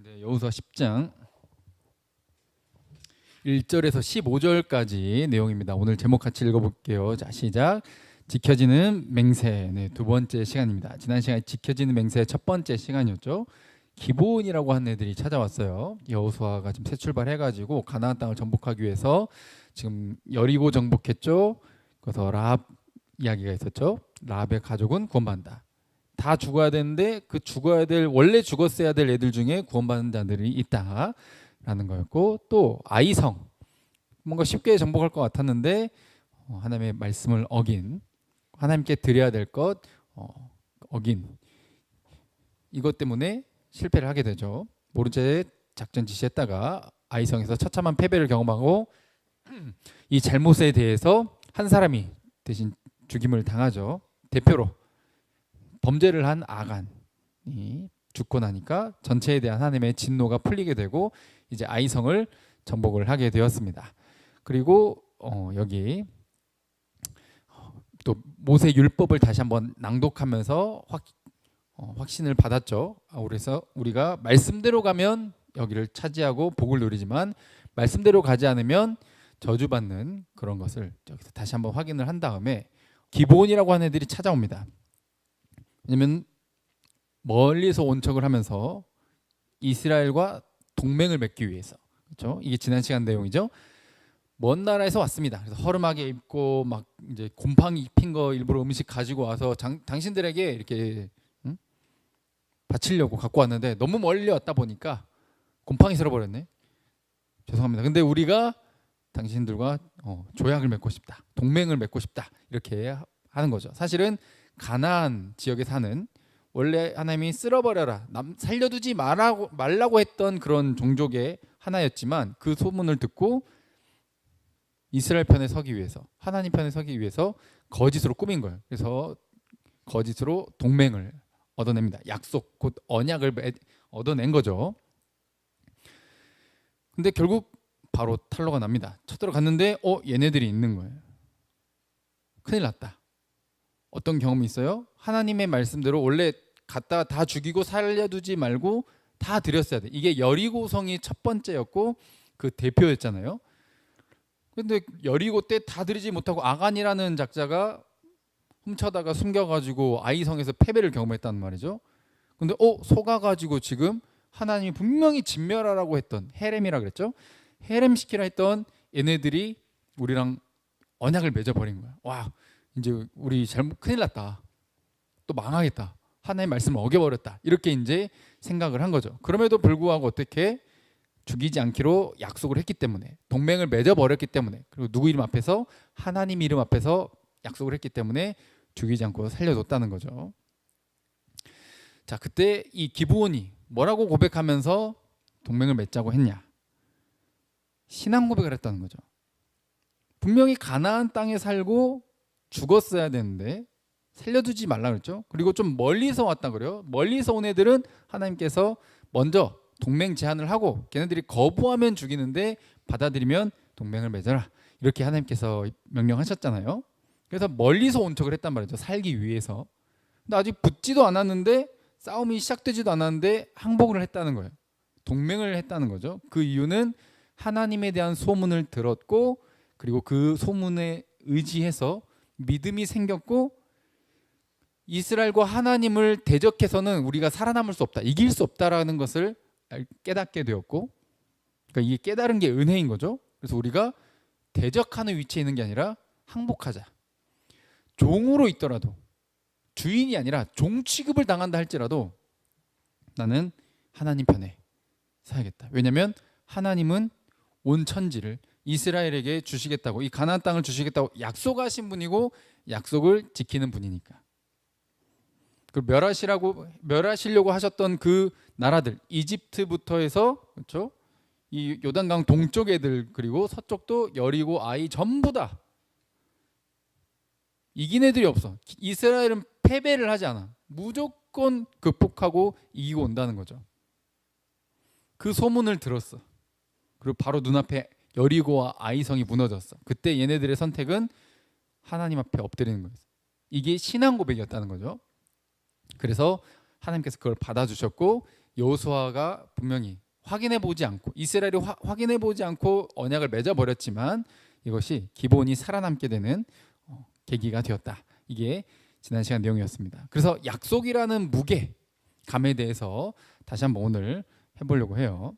네, 여호수아 10장 1절에서 15절까지 내용입니다. 오늘 제목 같이 읽어볼게요. 자, 시작. 지켜지는 맹세. 네, 두 번째 시간입니다. 지난 시간에 지켜지는 맹세 첫 번째 시간이었죠. 기브온이라고 하는 애들이 찾아왔어요. 여호수아가 지금 새 출발해가지고 가나안 땅을 정복하기 위해서 지금 여리고 정복했죠. 그래서 라합 이야기가 있었죠. 라합의 가족은 구원받는다. 다 죽어야 되는데 그 죽어야 될 원래 죽었어야 될 애들 중에 구원받는 자들이 있다라는 거였고, 또 아이성, 뭔가 쉽게 정복할 것 같았는데 하나님의 말씀을 어긴, 하나님께 드려야 될 것 어긴, 이것 때문에 실패를 하게 되죠. 모른 채 작전 지시했다가 아이성에서 처참한 패배를 경험하고 이 잘못에 대해서 한 사람이 대신 죽임을 당하죠. 대표로 범죄를 한 아간이 죽고 나니까 전체에 대한 하나님의 진노가 풀리게 되고 이제 아이성을 정복을 하게 되었습니다. 그리고 여기 또 모세 율법을 다시 한번 낭독하면서 확신을 받았죠. 그래서 우리가 말씀대로 가면 여기를 차지하고 복을 누리지만 말씀대로 가지 않으면 저주받는 그런 것을 여기서 다시 한번 확인을 한 다음에 기브온이라고 하는 애들이 찾아옵니다. 왜냐면 멀리서 온 척을 하면서 이스라엘과 동맹을 맺기 위해서, 그렇죠? 이게 지난 시간 내용이죠. 먼 나라에서 왔습니다. 그래서 허름하게 입고 막 이제 곰팡이 입힌 거 일부러 음식 가지고 와서 당신들에게 이렇게 바치려고 갖고 왔는데 너무 멀리 왔다 보니까 곰팡이 쓸어버렸네. 죄송합니다. 근데 우리가 당신들과 조약을 맺고 싶다, 동맹을 맺고 싶다, 이렇게 하는 거죠. 사실은 가나안 지역에 사는 원래 하나님이 쓸어버려라, 살려두지 말라고 했던 그런 종족의 하나였지만 그 소문을 듣고 이스라엘 편에 서기 위해서, 하나님 편에 서기 위해서 거짓으로 꾸민 거예요. 그래서 거짓으로 동맹을 얻어냅니다. 약속, 곧 언약을 얻어낸 거죠. 근데 결국 바로 탄로가 납니다. 쳐들어갔는데 얘네들이 있는 거예요. 큰일 났다. 어떤 경험이 있어요? 하나님의 말씀대로 원래 갖다 다 죽이고 살려두지 말고 다 드렸어야 돼. 이게 여리고성이 첫 번째였고 그 대표였잖아요. 근데 여리고 때 다 드리지 못하고 아간이라는 작자가 훔쳐다가 숨겨가지고 아이성에서 패배를 경험했단 말이죠. 근데 속아가지고 지금 하나님이 분명히 진멸하라고 했던, 헤렘이라 그랬죠. 헤렘시키라 했던 얘네들이 우리랑 언약을 맺어버린 거야. 와, 이제 우리 잘못, 큰일 났다, 또 망하겠다, 하나님의 말씀을 어겨버렸다, 이렇게 이제 생각을 한 거죠. 그럼에도 불구하고 어떻게 죽이지 않기로 약속을 했기 때문에, 동맹을 맺어버렸기 때문에, 그리고 누구 이름 앞에서, 하나님 이름 앞에서 약속을 했기 때문에 죽이지 않고 살려줬다는 거죠. 자, 그때 이 기브온이 뭐라고 고백하면서 동맹을 맺자고 했냐? 신앙 고백을 했다는 거죠. 분명히 가나안 땅에 살고 죽었어야 되는데 살려두지 말라 그랬죠. 그리고 좀 멀리서 왔다 그래요. 멀리서 온 애들은 하나님께서 먼저 동맹 제안을 하고 걔네들이 거부하면 죽이는데 받아들이면 동맹을 맺어라, 이렇게 하나님께서 명령하셨잖아요. 그래서 멀리서 온 척을 했단 말이죠. 살기 위해서. 근데 아직 붙지도 않았는데, 싸움이 시작되지도 않았는데 항복을 했다는 거예요. 동맹을 했다는 거죠. 그 이유는 하나님에 대한 소문을 들었고, 그리고 그 소문에 의지해서 믿음이 생겼고, 이스라엘과 하나님을 대적해서는 우리가 살아남을 수 없다, 이길 수 없다라는 것을 깨닫게 되었고, 그러니까 이게 깨달은 게 은혜인 거죠. 그래서 우리가 대적하는 위치에 있는 게 아니라 항복하자. 종으로 있더라도, 주인이 아니라 종 취급을 당한다 할지라도 나는 하나님 편에 서야겠다. 왜냐하면 하나님은 온 천지를 이스라엘에게 주시겠다고, 이 가나안 땅을 주시겠다고 약속하신 분이고 약속을 지키는 분이니까. 그 멸하시려고 하셨던 그 나라들, 이집트부터 해서, 그렇죠? 이 요단강 동쪽 애들, 그리고 서쪽도 여리고 아이 전부 다 이긴 애들이 없어. 이스라엘은 패배를 하지 않아. 무조건 극복하고 이기고 온다는 거죠. 그 소문을 들었어. 그리고 바로 눈앞에 여리고와 아이성이 무너졌어. 그때 얘네들의 선택은 하나님 앞에 엎드리는 거였어. 이게 신앙 고백이었다는 거죠. 그래서 하나님께서 그걸 받아주셨고 여호수아가 분명히 확인해 보지 않고 이스라엘이 확인해 보지 않고 언약을 맺어 버렸지만 이것이 기본이 살아남게 되는 계기가 되었다. 이게 지난 시간 내용이었습니다. 그래서 약속이라는 무게감에 대해서 다시 한번 오늘 해보려고 해요.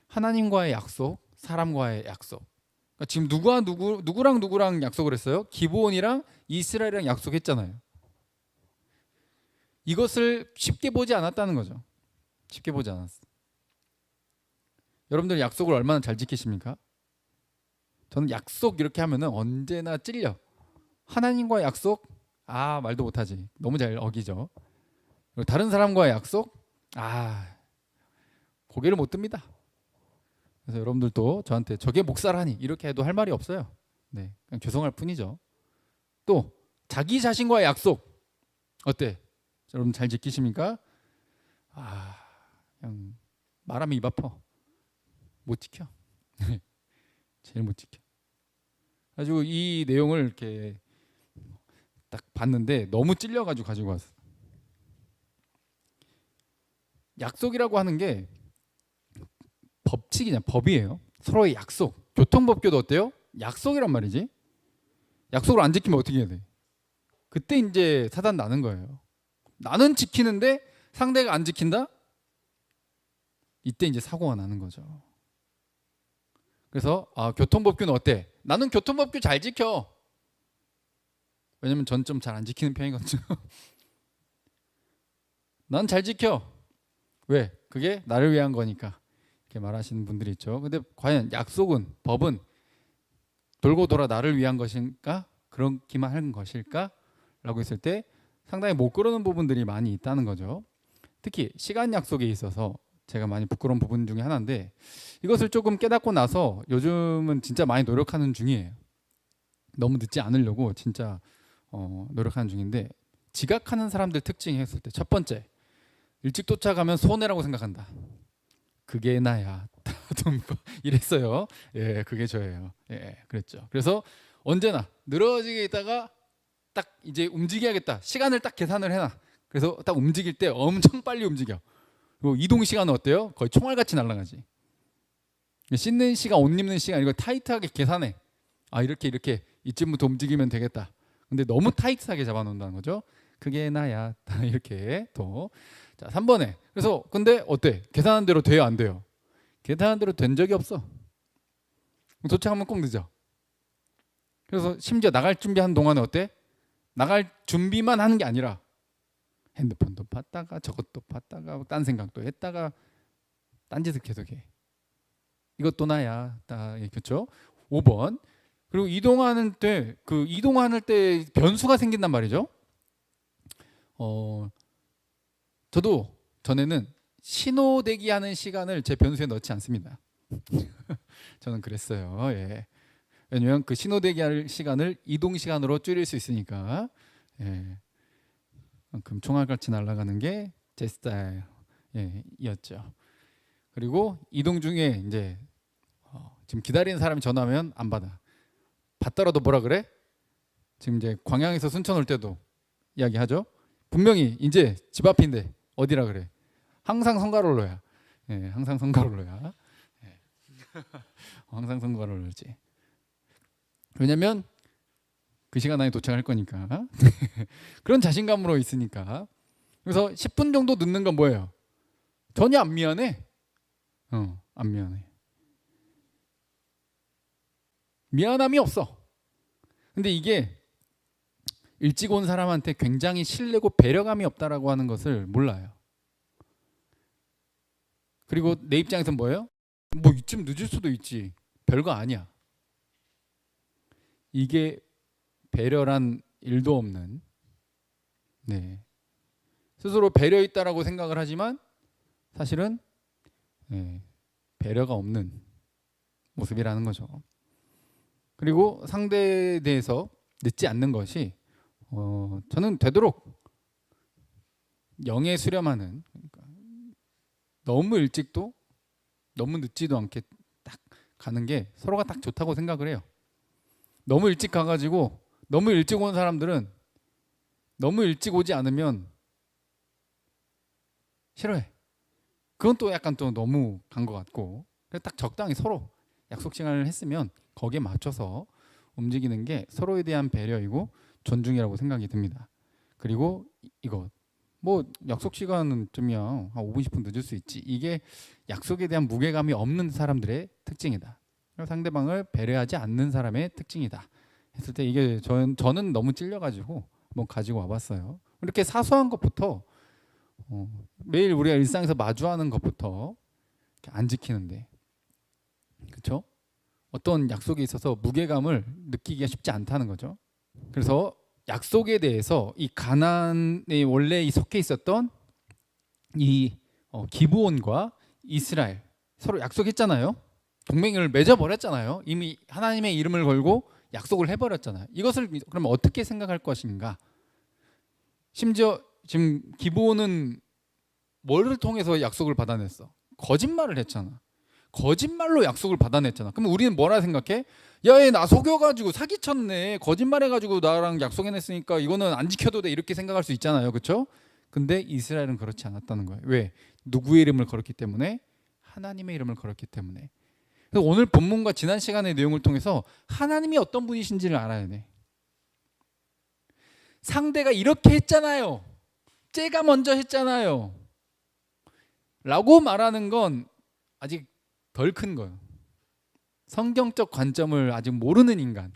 하나님과의 약속, 사람과의 약속. 그러니까 지금 누구랑 약속을 했어요? 기브온이랑 이스라엘이랑 약속했잖아요. 이것을 쉽게 보지 않았다는 거죠. 쉽게 보지 않았어. 여러분들 약속을 얼마나 잘 지키십니까? 저는 약속 이렇게 하면은 언제나 찔려. 하나님과의 약속, 말도 못하지. 너무 잘 어기죠. 그리고 다른 사람과의 약속, 고개를 못 듭니다. 그래서 여러분들도 저한테 저게 목사라니 이렇게 해도 할 말이 없어요. 네, 그냥 죄송할 뿐이죠. 또 자기 자신과의 약속 어때? 여러분 잘 지키십니까? 그냥 말하면 입 아파. 못 지켜. 제일 못 지켜. 가지고 이 내용을 이렇게 딱 봤는데 너무 찔려가지고 가지고 왔어. 약속이라고 하는 게 법칙이냐 법이에요. 서로의 약속. 교통법규도 어때요? 약속이란 말이지. 약속을 안 지키면 어떻게 해야 돼? 그때 이제 사단 나는 거예요. 나는 지키는데 상대가 안 지킨다? 이때 이제 사고가 나는 거죠. 그래서 교통법규는 어때? 나는 교통법규 잘 지켜. 왜냐면 전 좀 잘 안 지키는 편이거든요. 난 잘 지켜. 왜? 그게 나를 위한 거니까. 이렇게 말하시는 분들이 있죠. 근데 과연 약속은, 법은 돌고 돌아 나를 위한 것일까? 그렇기만 한 것일까? 라고 했을 때 상당히 못 그러는 부분들이 많이 있다는 거죠. 특히 시간 약속에 있어서 제가 많이 부끄러운 부분 중에 하나인데 이것을 조금 깨닫고 나서 요즘은 진짜 많이 노력하는 중이에요. 너무 늦지 않으려고 진짜 노력하는 중인데 지각하는 사람들 특징이 했을 때 첫 번째, 일찍 도착하면 손해라고 생각한다. 그게 나야. 이랬어요. 예, 그게 저예요. 예, 그랬죠. 그래서 언제나 늘어지게 있다가 딱 이제 움직여야겠다. 시간을 딱 계산을 해놔. 그래서 딱 움직일 때 엄청 빨리 움직여. 그리고 이동 시간은 어때요? 거의 총알같이 날아가지. 씻는 시간, 옷 입는 시간 이거 타이트하게 계산해. 이렇게 이쯤부터 움직이면 되겠다. 근데 너무 타이트하게 잡아놓는다는 거죠. 그게 나야. 이렇게 또. 자, 3번에. 그래서 근데 어때? 계산한 대로 돼요, 안 돼요? 계산한 대로 된 적이 없어. 도착하면 꼭 늦어. 그래서 심지어 나갈 준비한 동안에 어때? 나갈 준비만 하는 게 아니라 핸드폰도 봤다가 저것도 봤다가 딴 생각도 했다가 딴짓을 계속해. 이것도 나야. 그렇죠? 5번. 그리고 이동하는 때 이동하는 때 변수가 생긴단 말이죠. 저도 전에는 신호 대기하는 시간을 제 변수에 넣지 않습니다. 저는 그랬어요. 예. 왜냐면 그 신호 대기할 시간을 이동 시간으로 줄일 수 있으니까. 예. 그럼 총알같이 날아가는 게 제 스타일이었죠. 그리고 이동 중에 이제 지금 기다리는 사람이 전화하면 안 받아. 받더라도 뭐라 그래? 지금 이제 광양에서 순천 올 때도 이야기하죠. 분명히 이제 집 앞인데 어디라 그래? 항상 성가롤로야. 예, 항상 성가롤로야. 예. 항상 성가롤로지. 왜냐면 그 시간 안에 도착할 거니까. 그런 자신감으로 있으니까. 그래서 10분 정도 늦는 건 뭐예요? 전혀 안 미안해. 안 미안해. 미안함이 없어. 근데 이게 일찍 온 사람한테 굉장히 실례고 배려감이 없다라고 하는 것을 몰라요. 그리고 내 입장에서는 뭐예요? 뭐 이쯤 늦을 수도 있지. 별거 아니야. 이게 배려란 일도 없는, 네, 스스로 배려 있다라고 생각을 하지만 사실은 배려가 없는 모습이라는 거죠. 그리고 상대에 대해서 늦지 않는 것이 저는 되도록 영에 수렴하는, 그러니까 너무 일찍도 너무 늦지도 않게 딱 가는 게 서로가 딱 좋다고 생각을 해요. 너무 일찍 가가지고 너무 일찍 온 사람들은 너무 일찍 오지 않으면 싫어해. 그건 또 약간 또 너무 간 것 같고, 그래서 딱 적당히 서로 약속 시간을 했으면 거기에 맞춰서 움직이는 게 서로에 대한 배려이고 존중이라고 생각이 듭니다. 그리고 이거 뭐 약속 시간은 좀이야 한 5분 10분 늦을 수 있지, 이게 약속에 대한 무게감이 없는 사람들의 특징이다. 상대방을 배려하지 않는 사람의 특징이다 했을 때 이게 저는 너무 찔려가지고 한번 가지고 와봤어요. 이렇게 사소한 것부터 매일 우리가 일상에서 마주하는 것부터 안 지키는데, 그렇죠? 어떤 약속에 있어서 무게감을 느끼기가 쉽지 않다는 거죠. 그래서 약속에 대해서 이 가나안에 원래 이 속해 있었던 이 기브온과 이스라엘 서로 약속했잖아요. 동맹을 맺어버렸잖아요. 이미 하나님의 이름을 걸고 약속을 해버렸잖아요. 이것을 그럼 어떻게 생각할 것인가? 심지어 지금 기브온은 뭐를 통해서 약속을 받아냈어? 거짓말을 했잖아. 거짓말로 약속을 받아냈잖아. 그럼 우리는 뭐라 생각해? 야, 얘 나 속여가지고 사기쳤네. 거짓말해가지고 나랑 약속해냈으니까 이거는 안 지켜도 돼. 이렇게 생각할 수 있잖아요. 그렇죠? 근데 이스라엘은 그렇지 않았다는 거예요. 왜? 누구의 이름을 걸었기 때문에? 하나님의 이름을 걸었기 때문에. 그래서 오늘 본문과 지난 시간의 내용을 통해서 하나님이 어떤 분이신지를 알아야 돼. 상대가 이렇게 했잖아요. 쟤가 먼저 했잖아요. 라고 말하는 건 아직 덜 큰 거예요. 성경적 관점을 아직 모르는 인간.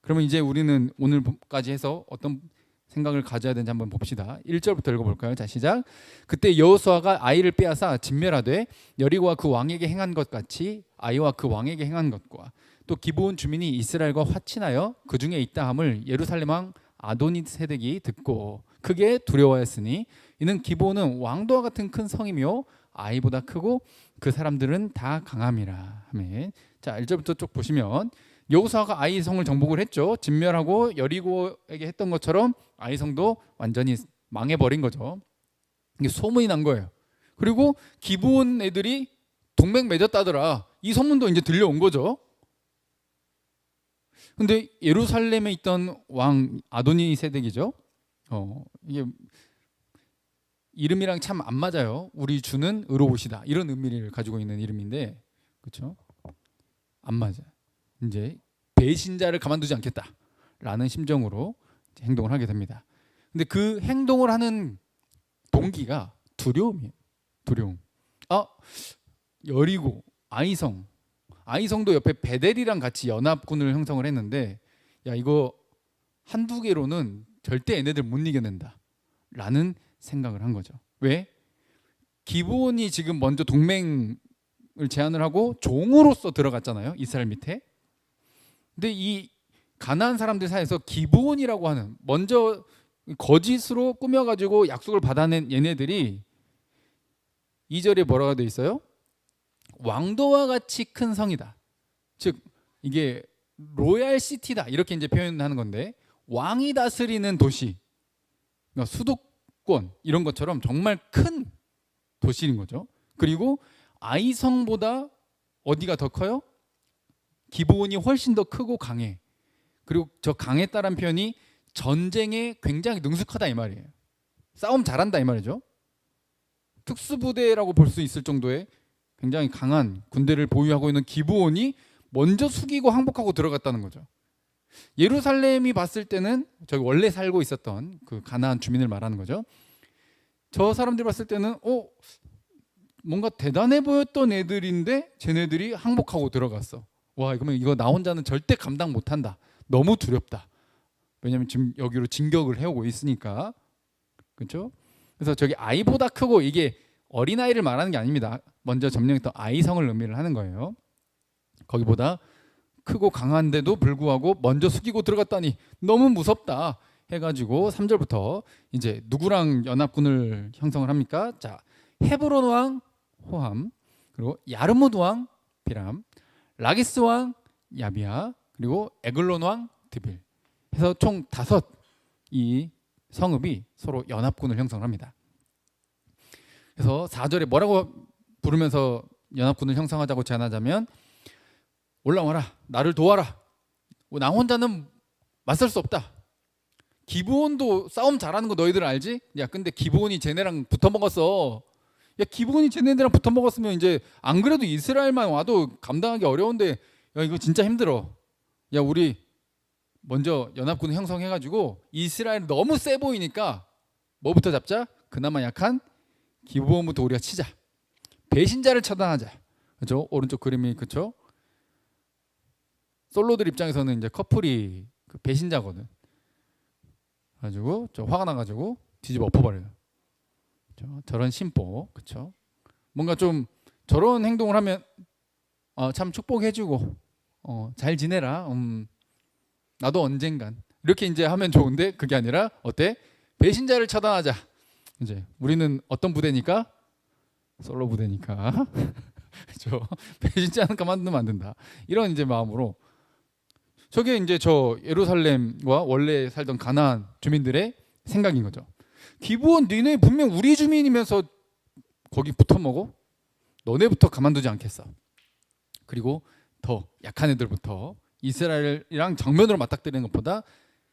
그러면 이제 우리는 오늘까지 해서 어떤 생각을 가져야 되는지 한번 봅시다. 1절부터 읽어볼까요? 자, 시작. 그때 여호수아가 아이를 빼앗아 진멸하되 여리고와 그 왕에게 행한 것 같이 아이와 그 왕에게 행한 것과 또 기브온 주민이 이스라엘과 화친하여 그 중에 있다 함을 예루살렘 왕 아도니세덱이 듣고 크게 두려워했으니 이는 기브온은 왕도와 같은 큰 성이며 아이보다 크고 그 사람들은 다 강함이라. 아멘. 자, 1절부터 쭉 보시면 여호수아가 아이 성을 정복을 했죠. 진멸하고 여리고에게 했던 것처럼 아이 성도 완전히 망해버린 거죠. 이게 소문이 난 거예요. 그리고 기브온 애들이 동맹 맺었다더라. 이 소문도 이제 들려온 거죠. 근데 예루살렘에 있던 왕 아도니세덱이죠. 이게 이름이랑 참 안 맞아요. 우리 주는 의로우시다 이런 의미를 가지고 있는 이름인데, 그렇죠? 안 맞아. 이제 배신자를 가만두지 않겠다라는 심정으로 행동을 하게 됩니다. 근데 그 행동을 하는 동기가 두려움이에요. 두려움. 여리고 아이성도 옆에 베델이랑 같이 연합군을 형성을 했는데, 야, 이거 한두 개로는 절대 얘네들 못 이겨낸다라는 생각을 한 거죠. 왜? 기브온이 지금 먼저 동맹을 제안을 하고 종으로서 들어갔잖아요. 이스라엘 밑에. 근데 이 가나안 사람들 사이에서 기브온이라고 하는 먼저 거짓으로 꾸며가지고 약속을 받아낸 얘네들이 2절에 뭐라고 돼 있어요? 왕도와 같이 큰 성이다. 즉 이게 로얄 시티다 이렇게 이제 표현하는 건데, 왕이 다스리는 도시, 그러니까 수도권 이런 것처럼 정말 큰 도시인 거죠. 그리고 아이성보다 어디가 더 커요? 기브온이 훨씬 더 크고 강해. 그리고 저 강했다는 표현이 전쟁에 굉장히 능숙하다 이 말이에요. 싸움 잘한다 이 말이죠. 특수부대라고 볼 수 있을 정도의 굉장히 강한 군대를 보유하고 있는 기브온이 먼저 숙이고 항복하고 들어갔다는 거죠. 예루살렘이 봤을 때는 저기 원래 살고 있었던 그 가나안 주민을 말하는 거죠. 저 사람들이 봤을 때는 뭔가 대단해 보였던 애들인데 쟤네들이 항복하고 들어갔어. 와, 그러면 이거 나 혼자는 절대 감당 못한다. 너무 두렵다. 왜냐하면 지금 여기로 진격을 해오고 있으니까. 그렇죠? 그래서 저기 아이보다 크고, 이게 어린아이를 말하는 게 아닙니다. 먼저 점령했던 아이성을 의미를 하는 거예요. 거기보다 크고 강한데도 불구하고 먼저 숙이고 들어갔다니 너무 무섭다 해가지고 3절부터 이제 누구랑 연합군을 형성을 합니까? 자, 헤브론 왕 호함, 그리고 야르무드 왕 비람, 라기스 왕 야비아, 그리고 에글론 왕 드빌 해서 총 5이 성읍이 서로 연합군을 형성합니다. 그래서 4절에 뭐라고 부르면서 연합군을 형성하자고 제안하자면, 올라와라, 나를 도와라, 나 혼자는 맞설 수 없다. 기브온도 싸움 잘하는 거 너희들 알지? 야, 근데 기브온이 쟤네랑 붙어먹었어. 야, 기본이 쟤네들이랑 붙어 먹었으면 이제 안 그래도 이스라엘만 와도 감당하기 어려운데 야, 이거 진짜 힘들어. 야, 우리 먼저 연합군 형성해가지고 이스라엘 너무 세 보이니까 뭐부터 잡자? 그나마 약한 기브온부터 우리가 치자. 배신자를 처단하자. 그렇죠? 오른쪽 그림이 그렇죠? 솔로들 입장에서는 이제 커플이 그 배신자거든. 가지고 저 화가 나가지고 뒤집어 엎어버려요. 그렇죠? 저런 심보, 그렇죠? 뭔가 좀 저런 행동을 하면 참 축복해주고 잘 지내라. 나도 언젠간 이렇게 이제 하면 좋은데 그게 아니라 어때? 배신자를 처단하자. 이제 우리는 어떤 부대니까 솔로 부대니까 그렇죠? 배신자는 가만두면 안 된다. 이런 이제 마음으로 저게 이제 저 예루살렘과 원래 살던 가나안 주민들의 생각인 거죠. 기브온 니네 분명 우리 주민이면서 거기 붙어 먹어? 너네부터 가만두지 않겠어. 그리고 더 약한 애들부터 이스라엘이랑 정면으로 맞닥뜨리는 것보다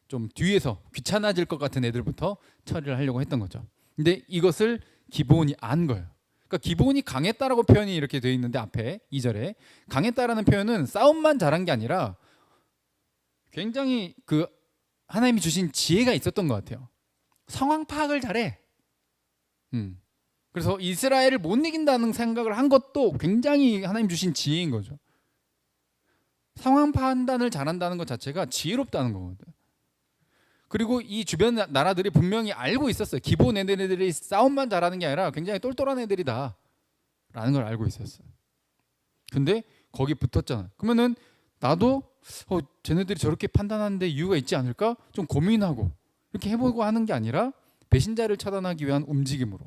좀 뒤에서 귀찮아질 것 같은 애들부터 처리를 하려고 했던 거죠. 근데 이것을 기브온이 안 거예요. 그러니까 기브온이 강했다라고 표현이 이렇게 되어 있는데 앞에 2절에 강했다라는 표현은 싸움만 잘한 게 아니라 굉장히 그 하나님이 주신 지혜가 있었던 것 같아요. 상황 파악을 잘해. 그래서 이스라엘을 못 이긴다는 생각을 한 것도 굉장히 하나님 주신 지혜인 거죠. 상황 판단을 잘한다는 것 자체가 지혜롭다는 거거든. 그리고 이 주변 나라들이 분명히 알고 있었어요. 기본 애들이 싸움만 잘하는 게 아니라 굉장히 똘똘한 애들이다 라는 걸 알고 있었어요. 근데 거기 붙었잖아. 그러면은 나도 쟤네들이 저렇게 판단하는데 이유가 있지 않을까? 좀 고민하고 이렇게 해보고 하는 게 아니라 배신자를 처단하기 위한 움직임으로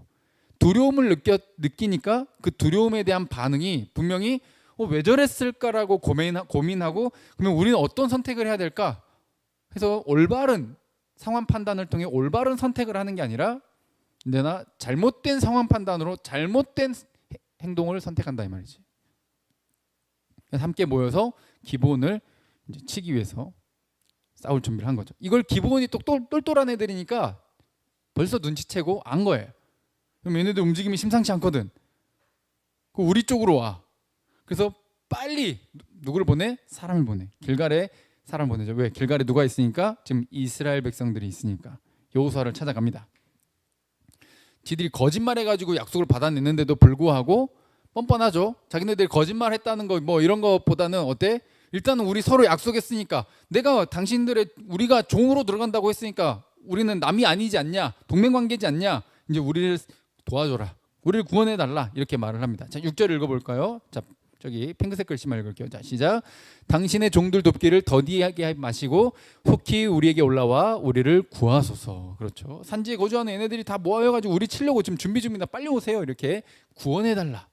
두려움을 느끼니까 그 두려움에 대한 반응이 분명히 왜 저랬을까라고 고민하고 그러면 우리는 어떤 선택을 해야 될까? 해서 올바른 상황 판단을 통해 올바른 선택을 하는 게 아니라 내가 잘못된 상황 판단으로 잘못된 행동을 선택한다 이 말이지. 함께 모여서 기브온을 이제 치기 위해서 싸울 준비를 한 거죠. 이걸 기브온이 또 똘똘한 애들이니까 벌써 눈치채고 안 거예요. 그럼 얘네들 움직임이 심상치 않거든. 그 우리 쪽으로 와. 그래서 빨리 누구를 보내? 사람을 보내. 길갈에 사람 보내죠. 왜? 길갈에 누가 있으니까? 지금 이스라엘 백성들이 있으니까 여호수아를 찾아갑니다. 지들이 거짓말해가지고 약속을 받아냈는데도 불구하고 뻔뻔하죠. 자기네들이 거짓말했다는 거 뭐 이런 것보다는 어때? 일단은 우리 서로 약속했으니까 내가 우리가 종으로 들어간다고 했으니까 우리는 남이 아니지 않냐? 동맹관계지 않냐? 이제 우리를 도와줘라. 우리를 구원해달라. 이렇게 말을 합니다. 자, 6절 읽어볼까요? 자, 저기 핑크색 글씨만 읽을게요. 자, 시작. 당신의 종들 돕기를 더디하게 마시고 속히 우리에게 올라와 우리를 구하소서. 그렇죠. 산지에 거주하는 얘네들이 다 모여가지고 우리 치려고 지금 준비 중입니다. 빨리 오세요. 이렇게 구원해달라.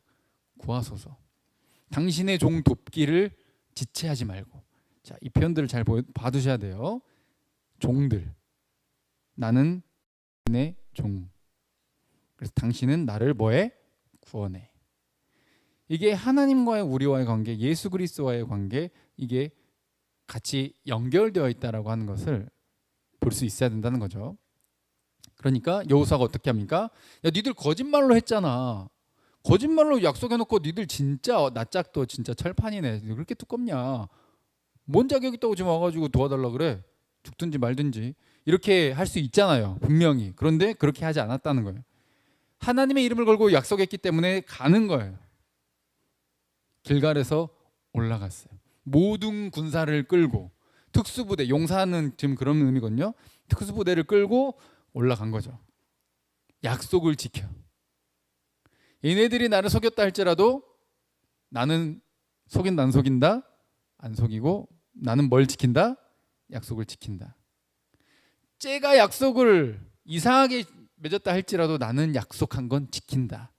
구하소서. 당신의 종 돕기를 지체하지 말고. 자, 이 표현들을 잘 봐두셔야 돼요. 종들. 나는 내 종. 그래서 당신은 나를 뭐해? 구원해. 이게 하나님과의 우리와의 관계, 예수 그리스도와의 관계, 이게 같이 연결되어 있다라고 하는 것을 볼 수 있어야 된다는 거죠. 그러니까 여호수아가 어떻게 합니까? 야, 니들 거짓말로 했잖아. 거짓말로 약속해놓고 니들 진짜 낯짝도 진짜 철판이네. 그렇게 두껍냐? 뭔 자격 있다고 지금 와가지고 도와달라 그래? 죽든지 말든지 이렇게 할 수 있잖아요. 분명히. 그런데 그렇게 하지 않았다는 거예요. 하나님의 이름을 걸고 약속했기 때문에 가는 거예요. 길갈에서 올라갔어요. 모든 군사를 끌고 특수부대, 용사는 지금 그런 의미거든요. 특수부대를 끌고 올라간 거죠. 약속을 지켜. 얘네들이 나를 속였다 할지라도 나는 안 속인다. 안 속이고 나는 뭘 지킨다? 약속을 지킨다. 쟤가 약속을 이상하게 맺었다 할지라도 나는 약속한 건 지킨다.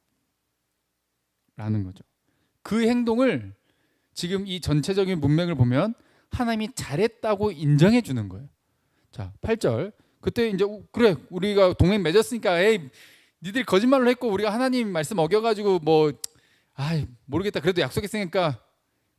라는 거죠. 그 행동을 지금 이 전체적인 문맥을 보면 하나님이 잘했다고 인정해 주는 거예요. 자, 8절. 그때 이제 그래 우리가 동맹 맺었으니까 에이 니들 거짓말로 했고 우리가 하나님 말씀 어겨가지고 모르겠다 그래도 약속했으니까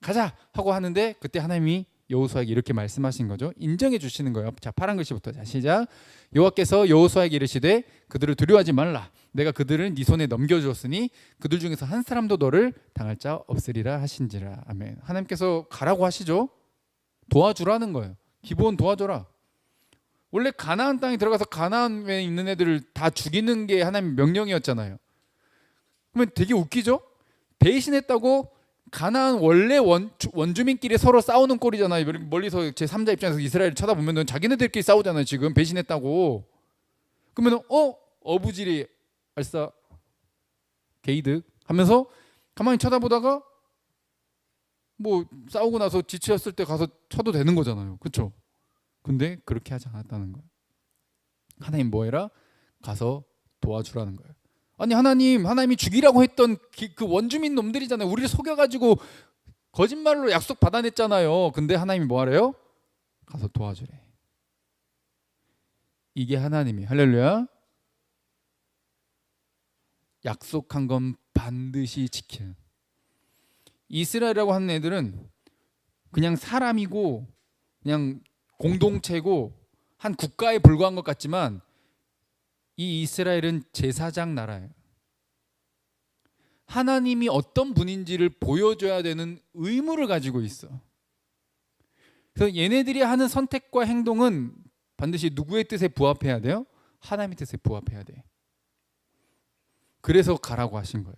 가자 하고 하는데 그때 하나님이 여호수아에게 이렇게 말씀하신 거죠. 인정해 주시는 거예요. 자, 파란 글씨부터. 자, 시작. 여호와께서 여호수아에게 이르시되 그들을 두려워하지 말라. 내가 그들을 네 손에 넘겨주었으니 그들 중에서 한 사람도 너를 당할 자 없으리라 하신지라. 아멘. 하나님께서 가라고 하시죠. 도와주라는 거예요. 기본 도와줘라. 원래 가나안 땅에 들어가서 가나안에 있는 애들을 다 죽이는 게 하나님의 명령이었잖아요. 그러면 되게 웃기죠? 배신했다고 가나안 원래 원주민끼리 서로 싸우는 꼴이잖아요. 멀리서 제3자 입장에서 이스라엘을 쳐다보면 자기네들끼리 싸우잖아요. 지금 배신했다고. 그러면 어부지리 알싸 게이득 하면서 가만히 쳐다보다가 뭐 싸우고 나서 지쳤을 때 가서 쳐도 되는 거잖아요. 그렇죠? 근데 그렇게 하지 않았다는 거예요. 하나님 뭐 해라? 가서 도와주라는 거예요. 아니 하나님이 죽이라고 했던 그 원주민 놈들이잖아요. 우리를 속여가지고 거짓말로 약속 받아냈잖아요. 근데 하나님이 뭐 하래요? 가서 도와주래. 이게 하나님이 할렐루야. 약속한 건 반드시 지켜요. 이스라엘이라고 하는 애들은 그냥 사람이고 그냥 공동체고 한 국가에 불과한 것 같지만 이 이스라엘은 제사장 나라예요. 하나님이 어떤 분인지를 보여줘야 되는 의무를 가지고 있어. 그래서 얘네들이 하는 선택과 행동은 반드시 누구의 뜻에 부합해야 돼요? 하나님의 뜻에 부합해야 돼. 그래서 가라고 하신 거예요.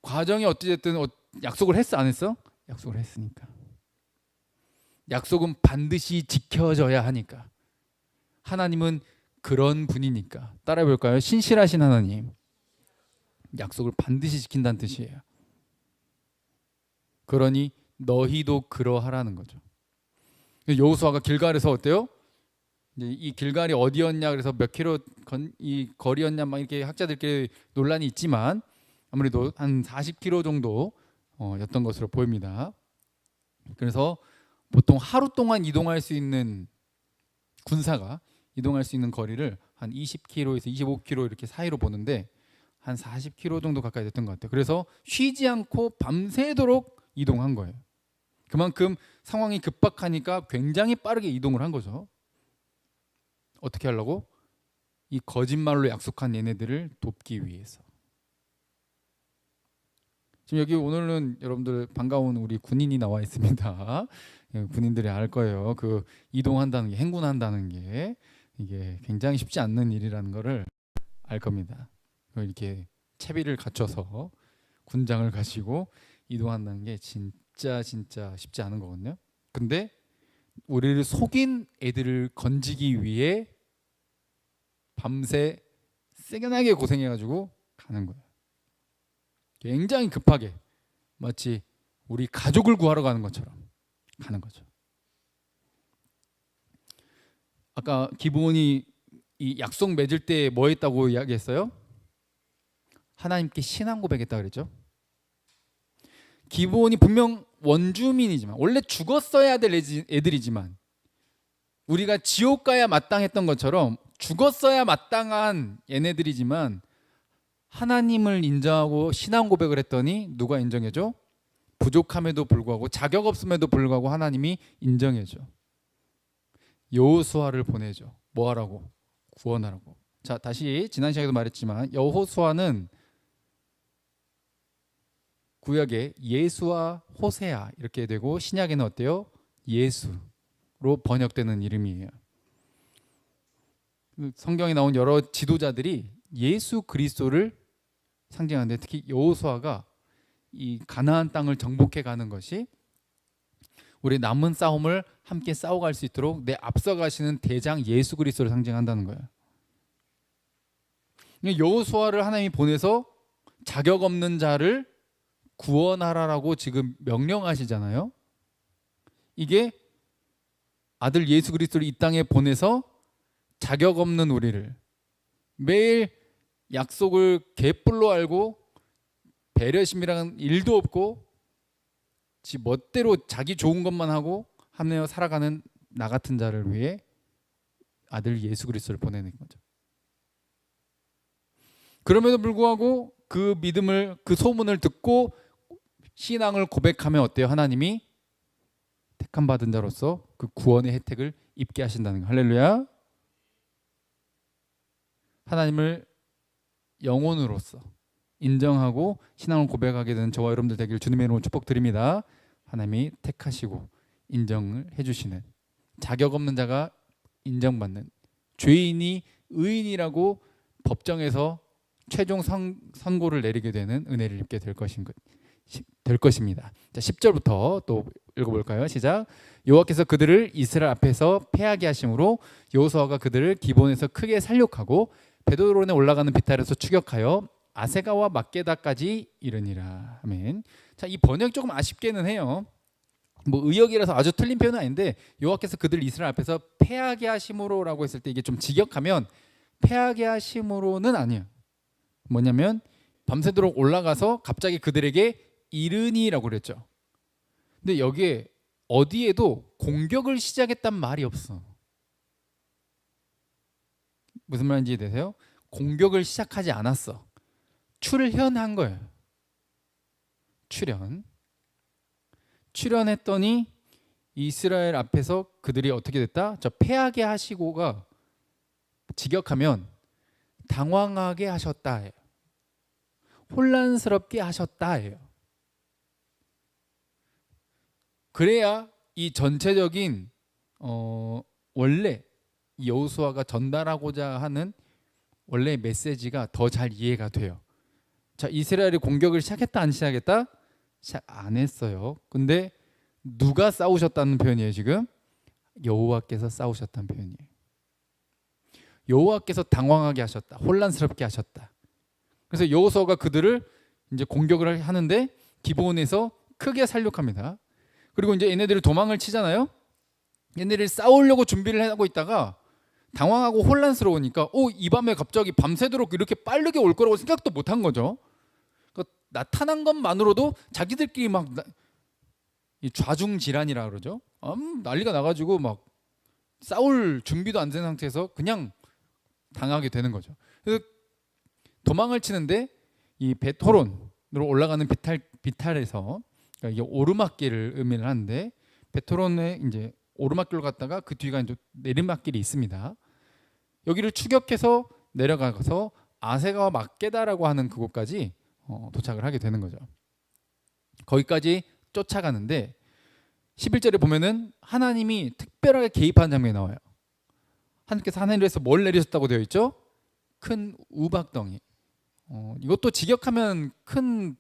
과정이 어찌됐든 약속을 했어 안 했어? 약속을 했으니까. 약속은 반드시 지켜져야 하니까. 하나님은 그런 분이니까. 따라해 볼까요? 신실하신 하나님. 약속을 반드시 지킨다는 뜻이에요. 그러니 너희도 그러하라는 거죠. 여호수아가 길갈에서 어때요? 이제 이 길갈이 어디였냐 그래서 몇 킬로 이 거리였냐 막 이렇게 학자들끼리 논란이 있지만 아무래도 한 40킬로 정도 였던 것으로 보입니다. 그래서 보통 하루 동안 이동할 수 있는 군사가 이동할 수 있는 거리를 한 20km에서 25km 이렇게 사이로 보는데 한 40km 정도 가까이 됐던 것 같아요. 그래서 쉬지 않고 밤새도록 이동한 거예요. 그만큼 상황이 급박하니까 굉장히 빠르게 이동을 한 거죠. 어떻게 하려고? 이 거짓말로 약속한 얘네들을 돕기 위해서. 지금 여기 오늘은 여러분들 반가운 우리 군인이 나와 있습니다. 군인들이 알 거예요. 그 이동한다는 게, 행군한다는 게 이게 굉장히 쉽지 않는 일이라는 거를 알 겁니다. 이렇게 채비를 갖춰서 군장을 가지고 이동한다는 게 진짜 쉽지 않은 거거든요. 근데 우리를 속인 애들을 건지기 위해 밤새 세게나게 고생해가지고 가는 거예요. 굉장히 급하게 마치 우리 가족을 구하러 가는 것처럼 가는 거죠. 아까 기브온이 이 약속 맺을 때 뭐 했다고 이야기했어요? 하나님께 신앙 고백했다 그랬죠. 기브온이 분명 원주민이지만 원래 죽었어야 될 애들이지만 우리가 지옥 가야 마땅했던 것처럼 죽었어야 마땅한 얘네들이지만 하나님을 인정하고 신앙 고백을 했더니 누가 인정해줘? 부족함에도 불구하고 자격 없음에도 불구하고 하나님이 인정해줘. 여호수아를 보내줘. 뭐 하라고? 구원하라고. 자, 다시 지난 시간에도 말했지만 여호수아는 구약에 예수와 호세아 이렇게 되고 신약에는 어때요? 예수로 번역되는 이름이에요. 성경에 나온 여러 지도자들이 예수 그리스도를 상징하는데 특히 여호수아가 이 가나안 땅을 정복해 가는 것이 우리 남은 싸움을 함께 싸워갈 수 있도록 내 앞서가시는 대장 예수 그리스도를 상징한다는 거예요. 여호수아를 하나님이 보내서 자격 없는 자를 구원하라라고 지금 명령하시잖아요. 이게 아들 예수 그리스도를 이 땅에 보내서 자격 없는 우리를 매일 약속을 개뿔로 알고 배려심이라는 일도 없고 지 멋대로 자기 좋은 것만 하고 하며 살아가는 나 같은 자를 위해 아들 예수 그리스도를 보내는 거죠. 그럼에도 불구하고 그 믿음을 그 소문을 듣고 신앙을 고백하면 어때요? 하나님이 택함 받은 자로서 그 구원의 혜택을 입게 하신다는 거. 할렐루야. 하나님을 영혼으로서 인정하고 신앙을 고백하게 되는 저와 여러분들 되기를 주님의 이름으로 축복드립니다. 하나님이 택하시고 인정을 해주시는, 자격 없는 자가 인정받는, 죄인이 의인이라고 법정에서 최종 선고를 내리게 되는 은혜를 입게 될 것입니다. 자, 10절부터 또 읽어볼까요? 시작. 여호와께서 그들을 이스라엘 앞에서 패하게 하심으로 여호수아가 그들을 기본에서 크게 살육하고 베드로론에 올라가는 비탈에서 추격하여 아세가와 막게다까지 이르니라. 아멘. 자, 이 번역 조금 아쉽게는 해요. 뭐 의역이라서 아주 틀린 표현은 아닌데, 여호와께서 그들을 이스라엘 앞에서 패하게 하심으로라고 했을 때 이게 좀 직역하면 패하게 하심으로는 아니에요. 뭐냐면 밤새도록 올라가서 갑자기 그들에게 이르니라고 그랬죠. 근데 여기에 어디에도 공격을 시작했단 말이 없어. 무슨 말인지 이해되세요? 공격을 시작하지 않았어. 출현한 거예요. 출현했더니 이스라엘 앞에서 그들이 어떻게 됐다? 저 패하게 하시고가 직역하면 당황하게 하셨다 해요. 혼란스럽게 하셨다 해요. 그래야 이 전체적인 원래 여호수아가 전달하고자 하는 원래 메시지가 더 잘 이해가 돼요. 자, 이스라엘이 공격을 시작했다 안 시작했다? 시작 안 했어요. 근데 누가 싸우셨다는 표현이에요 지금? 여호와께서 싸우셨다는 표현이에요. 여호와께서 당황하게 하셨다. 혼란스럽게 하셨다. 그래서 여호수아가 그들을 이제 공격을 하는데 기브온에서 크게 살육합니다. 그리고 이제 얘네들이 도망을 치잖아요. 얘네들이 싸우려고 준비를 하고 있다가 당황하고 혼란스러우니까 이 밤에 갑자기 밤새도록 이렇게 빠르게 올 거라고 생각도 못한 거죠. 그러니까 나타난 것만으로도 자기들끼리 막 좌중질환이라 그러죠. 난리가 나가지고 막 싸울 준비도 안 된 상태에서 그냥 당하게 되는 거죠. 그래서 도망을 치는데 이 베토론으로 올라가는 비탈에서, 그러니까 이게 오르막길을 의미를 하는데, 베토론에 이제 오르막길로 갔다가 그 뒤가 이제 내리막길이 있습니다. 여기를 추격해서 내려가서 아세가와 막게다라고 하는 그곳까지 도착을 하게 되는 거죠. 거기까지 쫓아가는데 11절에 보면은 하나님이 특별하게 개입하는 장면이 나와요. 하나님께서 하늘에서 뭘 내리셨다고 되어 있죠? 큰 우박덩이. 이것도 직역하면 큰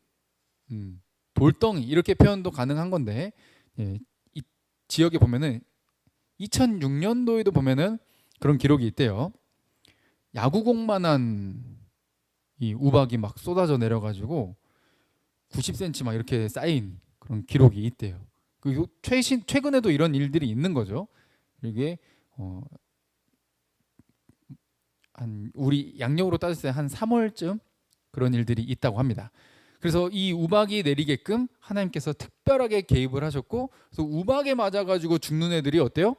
돌덩이 이렇게 표현도 가능한 건데, 이 지역에 보면은 2006년도에도 보면은 그런 기록이 있대요. 야구공만한 이 우박이 막 쏟아져 내려가지고 90cm 막 이렇게 쌓인 그런 기록이 있대요. 그리고 최근에도 이런 일들이 있는 거죠. 이게 한 우리 양력으로 따졌을 때 한 3월쯤 그런 일들이 있다고 합니다. 그래서 이 우박이 내리게끔 하나님께서 특별하게 개입을 하셨고, 그래서 우박에 맞아가지고 죽는 애들이 어때요?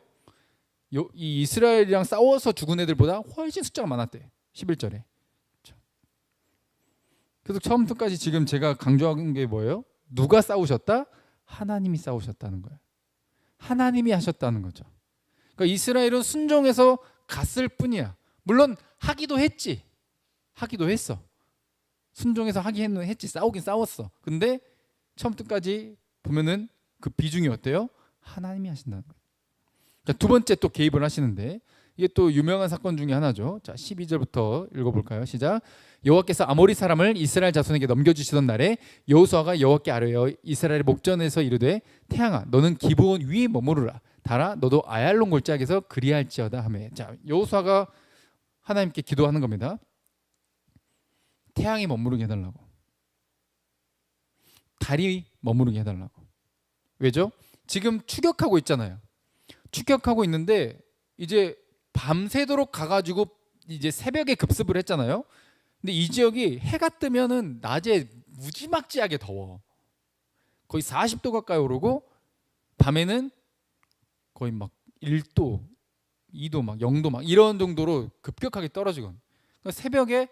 이 이스라엘이랑 싸워서 죽은 애들보다 훨씬 숫자가 많았대. 11절에. 그래서 처음부터까지 지금 제가 강조한 게 뭐예요? 누가 싸우셨다? 하나님이 싸우셨다는 거예요. 하나님이 하셨다는 거죠. 그러니까 이스라엘은 순종해서 갔을 뿐이야. 물론 하기도 했지. 하기도 했어. 순종해서 하긴 했지. 싸우긴 싸웠어. 근데 처음부터까지 보면은 그 비중이 어때요? 하나님이 하신다는 거예요. 자, 두 번째 또 개입을 하시는데, 이게 또 유명한 사건 중에 하나죠. 자, 12절부터 읽어볼까요? 시작. 여호와께서 아모리 사람을 이스라엘 자손에게 넘겨주시던 날에 여호수아가 여호와께 아뢰어 이스라엘의 목전에서 이르되, 태양아 너는 기브온 위에 머무르라. 달아 너도 아얄론 골짜기에서 그리할지어다 하매. 자, 여호수아가 하나님께 기도하는 겁니다. 태양이 머무르게 해달라고, 달이 머무르게 해달라고. 왜죠? 지금 추격하고 있잖아요. 추격하고 있는데 이제 밤새도록 가가지고 이제 새벽에 급습을 했잖아요. 근데 이 지역이 해가 뜨면은 낮에 무지막지하게 더워. 거의 40도 가까이 오르고, 밤에는 거의 막 1도, 2도 막 0도 막 이런 정도로 급격하게 떨어지거든. 그러니까 새벽에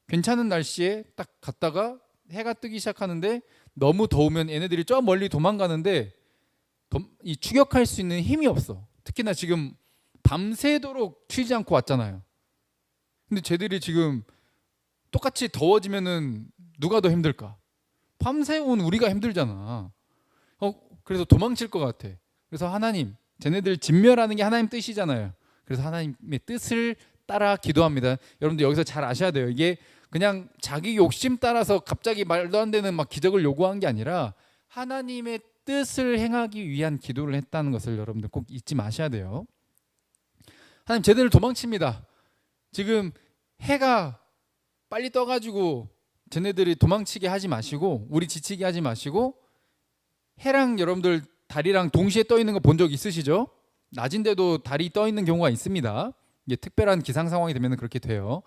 괜찮은 날씨에 딱 갔다가 해가 뜨기 시작하는데 너무 더우면 얘네들이 저 멀리 도망가는데 이 추격할 수 있는 힘이 없어. 특히나 지금 밤새도록 쉬지 않고 왔잖아요. 근데 쟤들이 지금 똑같이 더워지면은 누가 더 힘들까? 밤새 온 우리가 힘들잖아. 그래서 도망칠 것 같아. 그래서 하나님, 쟤네들 진멸하는 게 하나님 뜻이잖아요. 그래서 하나님의 뜻을 따라 기도합니다. 여러분들 여기서 잘 아셔야 돼요. 이게 그냥 자기 욕심 따라서 갑자기 말도 안 되는 막 기적을 요구한 게 아니라 하나님의 뜻을 행하기 위한 기도를 했다는 것을 여러분들 꼭 잊지 마셔야 돼요. 하나님, 쟤네들 도망칩니다. 지금 해가 빨리 떠가지고 쟤네들이 도망치게 하지 마시고, 우리 지치게 하지 마시고, 해랑 여러분들 달이랑 동시에 떠 있는 거 본 적 있으시죠? 낮인데도 달이 떠 있는 경우가 있습니다. 이게 특별한 기상 상황이 되면 그렇게 돼요.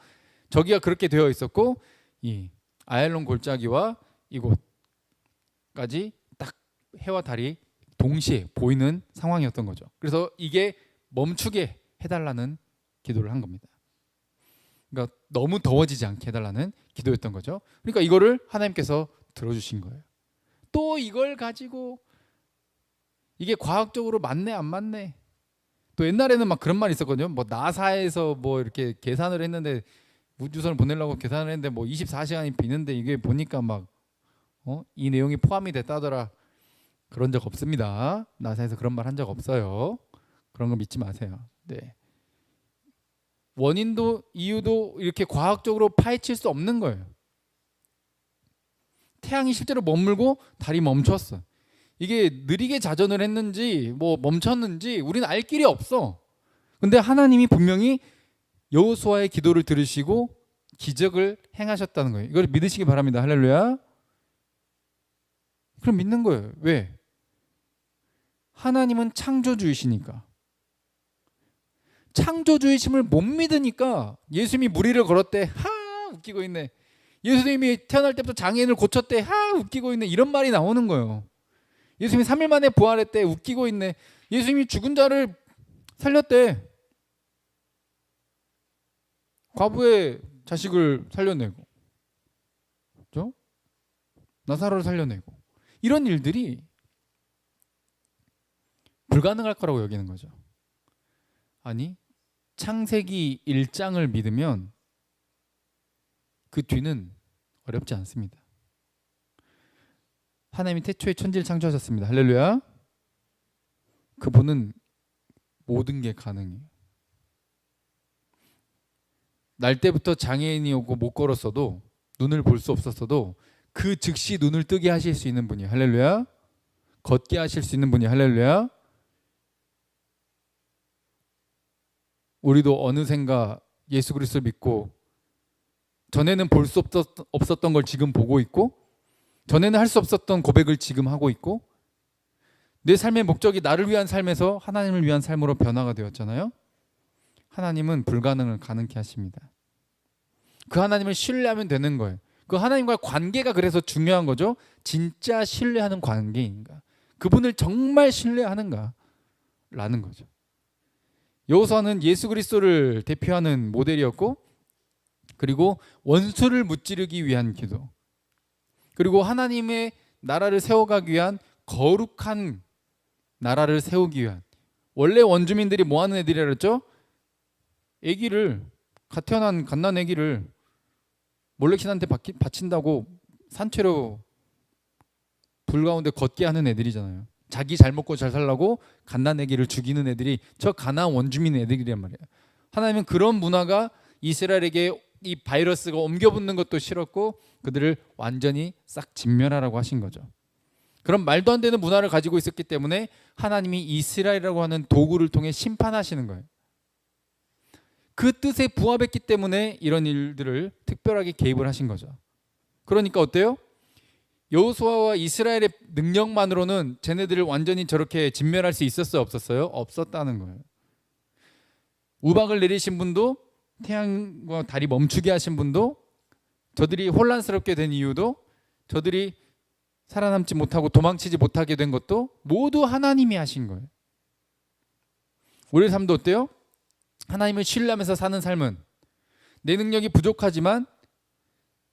저기가 그렇게 되어 있었고, 이 아얄론 골짜기와 이곳까지 딱 해와 달이 동시에 보이는 상황이었던 거죠. 그래서 이게 멈추게 해달라는 기도를 한 겁니다. 그러니까 너무 더워지지 않게 해달라는 기도였던 거죠. 그러니까 이거를 하나님께서 들어주신 거예요. 또 이걸 가지고 이게 과학적으로 맞네 안 맞네. 또 옛날에는 막 그런 말이 있었거든요. 뭐 나사에서 뭐 이렇게 계산을 했는데, 우주선을 보내려고 계산을 했는데 뭐 24시간이 비는데 이게 보니까 막 이 내용이 포함이 됐다더라. 그런 적 없습니다. 나사에서 그런 말 한 적 없어요. 그런 거 믿지 마세요. 네. 원인도 이유도 이렇게 과학적으로 파헤칠 수 없는 거예요. 태양이 실제로 머물고 달이 멈췄어. 이게 느리게 자전을 했는지 뭐 멈췄는지 우리는 알 길이 없어. 근데 하나님이 분명히 여호수아의 기도를 들으시고 기적을 행하셨다는 거예요. 이걸 믿으시기 바랍니다. 할렐루야. 그럼 믿는 거예요. 왜? 하나님은 창조주이시니까. 창조주이심을 못 믿으니까 예수님이 무리를 걸었대. 하, 웃기고 있네. 예수님이 태어날 때부터 장애인을 고쳤대. 하, 웃기고 있네. 이런 말이 나오는 거예요. 예수님이 3일 만에 부활했대. 웃기고 있네. 예수님이 죽은 자를 살렸대. 과부의 자식을 살려내고, 그렇죠? 나사로를 살려내고, 이런 일들이 불가능할 거라고 여기는 거죠. 아니, 창세기 1장을 믿으면 그 뒤는 어렵지 않습니다. 하나님이 태초에 천지를 창조하셨습니다. 할렐루야. 그분은 모든 게 가능해요. 날 때부터 장애인이 오고 못 걸었어도, 눈을 볼 수 없었어도 그 즉시 눈을 뜨게 하실 수 있는 분이, 할렐루야. 걷게 하실 수 있는 분이, 할렐루야. 우리도 어느샌가 예수 그리스도를 믿고 전에는 볼 수 없었던 걸 지금 보고 있고, 전에는 할 수 없었던 고백을 지금 하고 있고, 내 삶의 목적이 나를 위한 삶에서 하나님을 위한 삶으로 변화가 되었잖아요. 하나님은 불가능을 가능케 하십니다. 그 하나님을 신뢰하면 되는 거예요. 그 하나님과의 관계가 그래서 중요한 거죠. 진짜 신뢰하는 관계인가, 그분을 정말 신뢰하는가 라는 거죠. 여호수아는 예수 그리스도를 대표하는 모델이었고, 그리고 원수를 무찌르기 위한 기도, 그리고 하나님의 나라를 세워가기 위한 거룩한 나라를 세우기 위한, 원래 원주민들이 뭐 하는 애들이라 그랬죠? 애기를, 갓 태어난 갓난 애기를 몰렉신한테 바친다고 산채로 불 가운데 걷게 하는 애들이잖아요. 자기 잘 먹고 잘 살라고 갓난 애기를 죽이는 애들이 저 가나안 원주민 애들이란 말이에요. 하나님은 그런 문화가 이스라엘에게 이 바이러스가 옮겨붙는 것도 싫었고 그들을 완전히 싹 진멸하라고 하신 거죠. 그런 말도 안 되는 문화를 가지고 있었기 때문에 하나님이 이스라엘이라고 하는 도구를 통해 심판하시는 거예요. 그 뜻에 부합했기 때문에 이런 일들을 특별하게 개입을 하신 거죠. 그러니까 어때요? 여호수아와 이스라엘의 능력만으로는 쟤네들을 완전히 저렇게 진멸할 수 있었어요, 없었어요? 없었다는 거예요. 우박을 내리신 분도, 태양과 달이 멈추게 하신 분도, 저들이 혼란스럽게 된 이유도, 저들이 살아남지 못하고 도망치지 못하게 된 것도 모두 하나님이 하신 거예요. 우리의 삶도 어때요? 하나님을 신뢰하면서 사는 삶은 내 능력이 부족하지만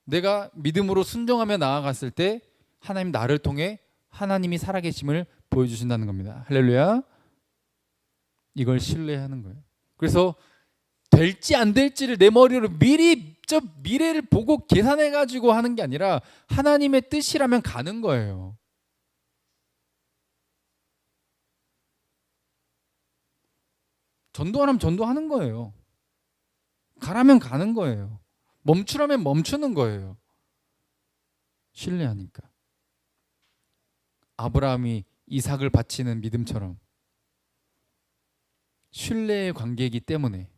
내가 믿음으로 순종하며 나아갔을 때 하나님 나를 통해 하나님이 살아계심을 보여주신다는 겁니다. 할렐루야. 이걸 신뢰하는 거예요. 그래서 될지 안 될지를 내 머리로 미리 저 미래를 보고 계산해 가지고 하는 게 아니라 하나님의 뜻이라면 가는 거예요. 전도하라면 전도하는 거예요. 가라면 가는 거예요. 멈추라면 멈추는 거예요. 신뢰하니까. 아브라함이 이삭을 바치는 믿음처럼 신뢰의 관계이기 때문에,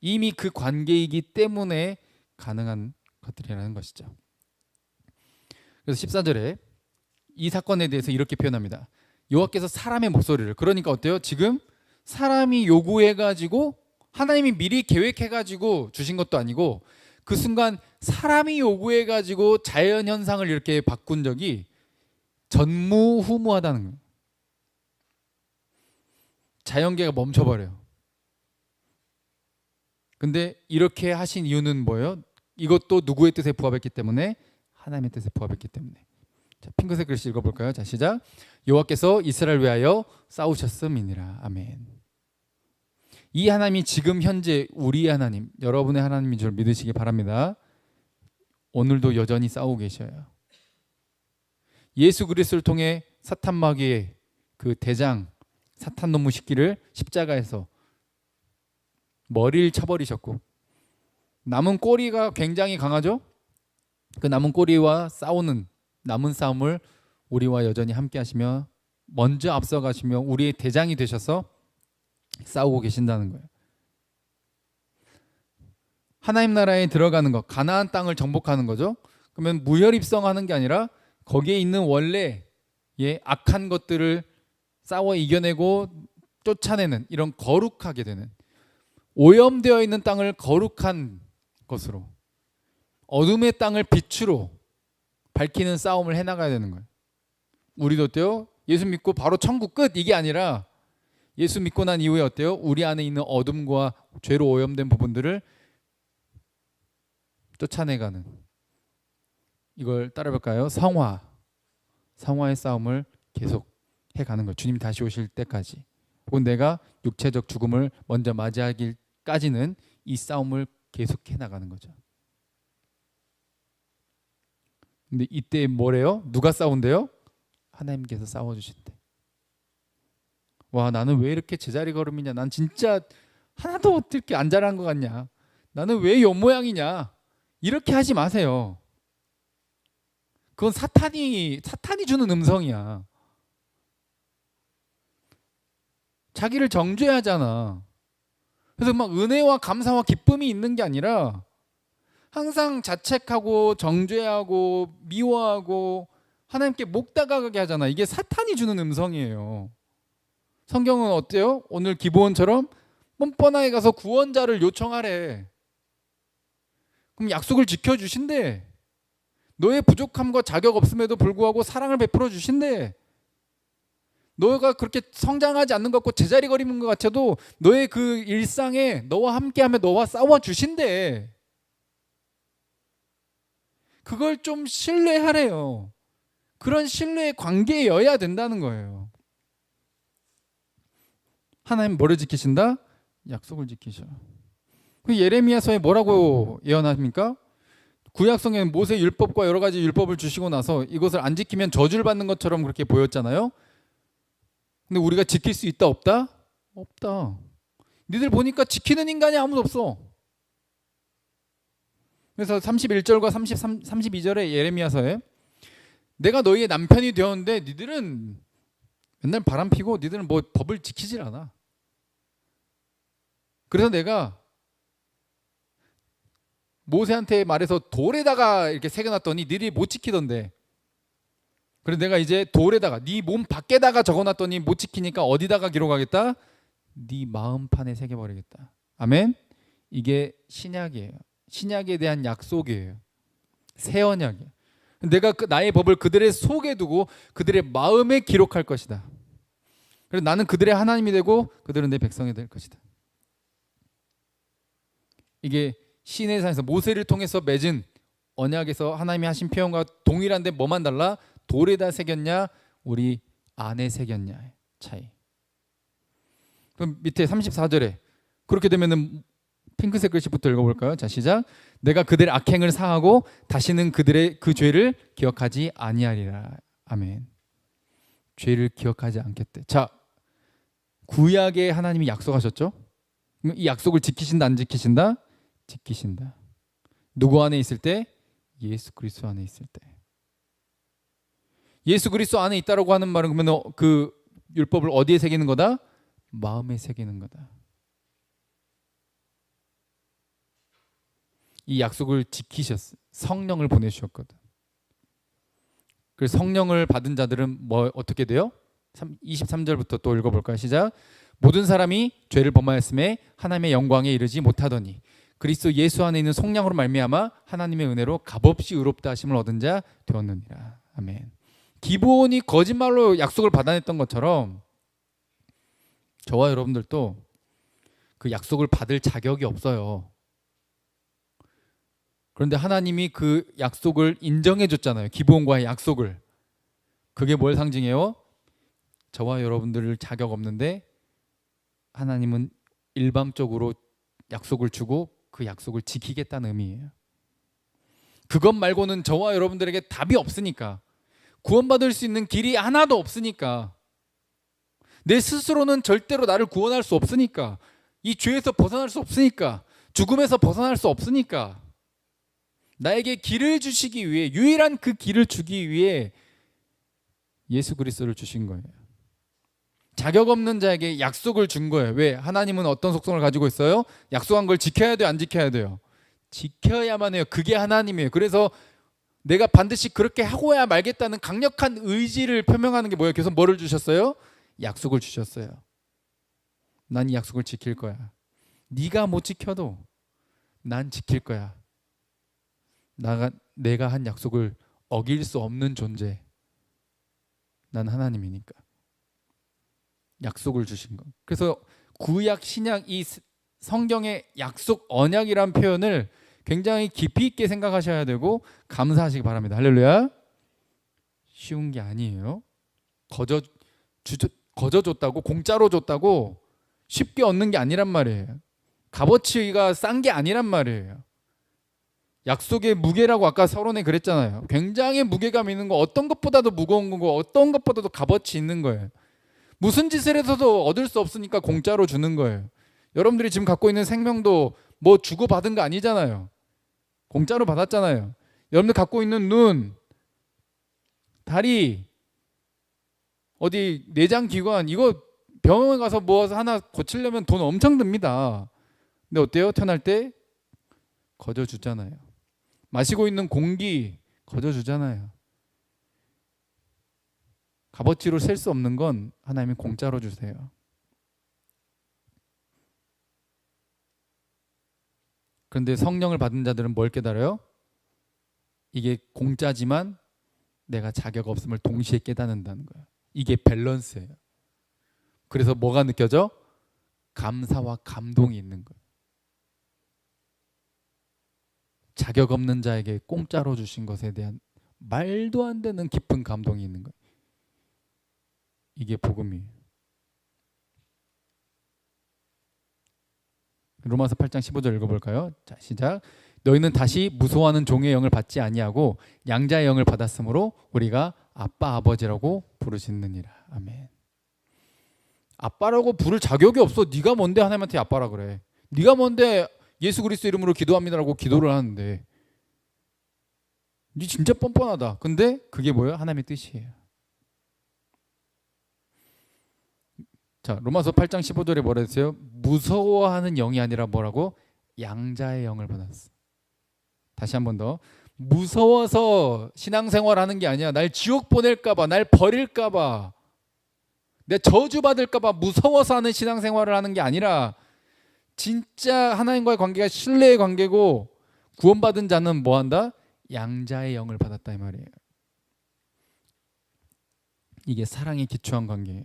이미 그 관계이기 때문에 가능한 것들이라는 것이죠. 그래서 14절에 이 사건에 대해서 이렇게 표현합니다. 여호와께서 사람의 목소리를, 그러니까 어때요? 지금 사람이 요구해가지고 하나님이 미리 계획해가지고 주신 것도 아니고 그 순간 사람이 요구해가지고 자연 현상을 이렇게 바꾼 적이 전무후무하다는 거예요. 자연계가 멈춰버려요. 근데 이렇게 하신 이유는 뭐예요? 이것도 누구의 뜻에 부합했기 때문에? 하나님의 뜻에 부합했기 때문에. 자, 핑크색 글씨 읽어볼까요? 자, 시작. 여호와께서 이스라엘 위하여 싸우셨음이니라. 아멘. 이 하나님이 지금 현재 우리의 하나님, 여러분의 하나님인 줄 믿으시기 바랍니다. 오늘도 여전히 싸우고 계셔요. 예수 그리스도를 통해 사탄 마귀의 그 대장 사탄 놈의 새끼를 십자가에서 머리를 쳐버리셨고, 남은 꼬리가 굉장히 강하죠. 그 남은 꼬리와 싸우는 남은 싸움을 우리와 여전히 함께 하시며 먼저 앞서가시며 우리의 대장이 되셔서 싸우고 계신다는 거예요. 하나님 나라에 들어가는 것, 가나안 땅을 정복하는 거죠. 그러면 무혈입성하는 게 아니라 거기에 있는 원래 악한 것들을 싸워 이겨내고 쫓아내는, 이런 거룩하게 되는, 오염되어 있는 땅을 거룩한 것으로, 어둠의 땅을 빛으로 밝히는 싸움을 해나가야 되는 거예요. 우리도 어때요? 예수 믿고 바로 천국 끝, 이게 아니라 예수 믿고 난 이후에 어때요? 우리 안에 있는 어둠과 죄로 오염된 부분들을 쫓아내가는, 이걸 따라볼까요? 성화의 싸움을 계속 해가는 거예요. 주님 다시 오실 때까지, 혹은 내가 육체적 죽음을 먼저 맞이하기까지는 이 싸움을 계속해 나가는 거죠. 근데 이때 뭐래요? 누가 싸운대요? 하나님께서 싸워주신대. 와, 나는 왜 이렇게 제자리 걸음이냐? 난 진짜 하나도 이렇게 안 잘한 것 같냐? 나는 왜 이 모양이냐? 이렇게 하지 마세요. 그건 사탄이 주는 음성이야. 자기를 정죄하잖아. 그래서 막 은혜와 감사와 기쁨이 있는 게 아니라 항상 자책하고 정죄하고 미워하고 하나님께 목 다가가게 하잖아. 이게 사탄이 주는 음성이에요. 성경은 어때요? 오늘 기브온처럼 뻔뻔하게 가서 구원자를 요청하래. 그럼 약속을 지켜주신대. 너의 부족함과 자격 없음에도 불구하고 사랑을 베풀어 주신대. 너가 그렇게 성장하지 않는 것 같고 제자리 걸리는 것 같아도 너의 그 일상에 너와 함께하며 너와 싸워 주신대. 그걸 좀 신뢰하래요. 그런 신뢰의 관계여야 된다는 거예요. 하나님 뭐를 지키신다? 약속을 지키셔. 그 예레미야서에 뭐라고 예언합니까? 구약성에는 모세 율법과 여러 가지 율법을 주시고 나서 이것을 안 지키면 저주를 받는 것처럼 그렇게 보였잖아요. 근데 우리가 지킬 수 있다 없다? 없다. 니들 보니까 지키는 인간이 아무도 없어. 그래서 31절과 32절의 예레미야서에 내가 너희의 남편이 되었는데 니들은 맨날 바람 피고 니들은 뭐 법을 지키질 않아. 그래서 내가 모세한테 말해서 돌에다가 이렇게 새겨놨더니 니들이 못 지키던데. 그래서 내가 이제 돌에다가 네 몸 밖에다가 적어놨더니 못 지키니까 어디다가 기록하겠다? 네 마음판에 새겨버리겠다. 아멘. 이게 신약이에요. 신약에 대한 약속이에요. 새 언약이에요. 내가 나의 법을 그들의 속에 두고 그들의 마음에 기록할 것이다. 그래서 나는 그들의 하나님이 되고 그들은 내 백성이 될 것이다. 이게 시내산에서 모세를 통해서 맺은 언약에서 하나님이 하신 표현과 동일한데 뭐만 달라? 돌에다 새겼냐 우리 안에 새겼냐의 차이. 그럼 밑에 34절에 그렇게 되면은 핑크색 글씨부터 읽어볼까요? 자, 시작. 내가 그들의 악행을 사하고 다시는 그들의 그 죄를 기억하지 아니하리라. 아멘. 죄를 기억하지 않겠대. 자, 구약에 하나님이 약속하셨죠? 이 약속을 지키신다 안 지키신다? 지키신다. 누구 안에 있을 때? 예수 그리스도 안에 있을 때. 예수 그리스도 안에 있다라고 하는 말은 그러면 그 율법을 어디에 새기는 거다? 마음에 새기는 거다. 이 약속을 지키셨어. 성령을 보내주셨거든. 그래서 성령을 받은 자들은 뭐 어떻게 돼요? 23절부터 또 읽어볼까요? 시작. 모든 사람이 죄를 범하였음에 하나님의 영광에 이르지 못하더니 그리스도 예수 안에 있는 속량으로 말미암아 하나님의 은혜로 값없이 의롭다 하심을 얻은 자 되었느니라. 아멘. 기브온이 거짓말로 약속을 받아냈던 것처럼 저와 여러분들도 그 약속을 받을 자격이 없어요. 그런데 하나님이 그 약속을 인정해 줬잖아요. 기브온과의 약속을. 그게 뭘 상징해요? 저와 여러분들 자격 없는데 하나님은 일방적으로 약속을 주고 그 약속을 지키겠다는 의미예요. 그것 말고는 저와 여러분들에게 답이 없으니까, 구원받을 수 있는 길이 하나도 없으니까, 내 스스로는 절대로 나를 구원할 수 없으니까, 이 죄에서 벗어날 수 없으니까, 죽음에서 벗어날 수 없으니까 나에게 길을 주시기 위해, 유일한 그 길을 주기 위해 예수 그리스도를 주신 거예요. 자격 없는 자에게 약속을 준 거예요. 왜? 하나님은 어떤 속성을 가지고 있어요? 약속한 걸 지켜야 돼요? 안 지켜야 돼요? 지켜야만 해요. 그게 하나님이에요. 그래서 내가 반드시 그렇게 하고야 말겠다는 강력한 의지를 표명하는 게 뭐예요? 그래서 뭐를 주셨어요? 약속을 주셨어요. 난 이 약속을 지킬 거야. 네가 못 지켜도 난 지킬 거야. 내가 한 약속을 어길 수 없는 존재. 난 하나님이니까. 약속을 주신 것. 그래서 구약 신약 이 성경의 약속 언약이란 표현을 굉장히 깊이 있게 생각하셔야 되고 감사하시기 바랍니다. 할렐루야. 쉬운 게 아니에요. 거저줬다고, 공짜로 줬다고 쉽게 얻는 게 아니란 말이에요. 값어치가 싼 게 아니란 말이에요. 약속의 무게라고 아까 서론에 그랬잖아요. 굉장히 무게감 있는 거, 어떤 것보다도 무거운 거고 어떤 것보다도 값어치 있는 거예요. 무슨 짓을 해서도 얻을 수 없으니까 공짜로 주는 거예요. 여러분들이 지금 갖고 있는 생명도 뭐 주고 받은 거 아니잖아요. 공짜로 받았잖아요. 여러분들 갖고 있는 눈, 다리, 어디 내장 기관, 이거 병원에 가서 뭐 하나 고치려면 돈 엄청 듭니다. 근데 어때요? 태어날 때 거저 주잖아요. 마시고 있는 공기 거저 주잖아요. 값어치로 셀 수 없는 건 하나님이 공짜로 주세요. 그런데 성령을 받은 자들은 뭘 깨달아요? 이게 공짜지만 내가 자격 없음을 동시에 깨닫는다는 거예요. 이게 밸런스예요. 그래서 뭐가 느껴져? 감사와 감동이 있는 거예요. 자격 없는 자에게 공짜로 주신 것에 대한 말도 안 되는 깊은 감동이 있는 거예요. 이게 복음이에요. 로마서 8장 15절 읽어볼까요? 자, 시작. 너희는 다시 무소하는 종의 영을 받지 아니하고 양자의 영을 받았으므로 우리가 아빠 아버지라고 부르짖느니라. 아멘. 아빠라고 부를 자격이 없어. 네가 뭔데 하나님한테 아빠라 그래. 네가 뭔데 예수 그리스도 이름으로 기도합니다라고 기도를 하는데. 네 진짜 뻔뻔하다. 근데 그게 뭐예요? 하나님의 뜻이에요. 자, 로마서 8장 15절에 뭐라 했어요? 무서워하는 영이 아니라 뭐라고? 양자의 영을 받았어. 다시 한 번 더. 무서워서 신앙생활하는 게 아니야. 날 지옥 보낼까 봐, 날 버릴까 봐, 내 저주받을까 봐 무서워서 하는 신앙생활을 하는 게 아니라 진짜 하나님과의 관계가 신뢰의 관계고 구원받은 자는 뭐 한다? 양자의 영을 받았다 이 말이에요. 이게 사랑에 기초한 관계예요.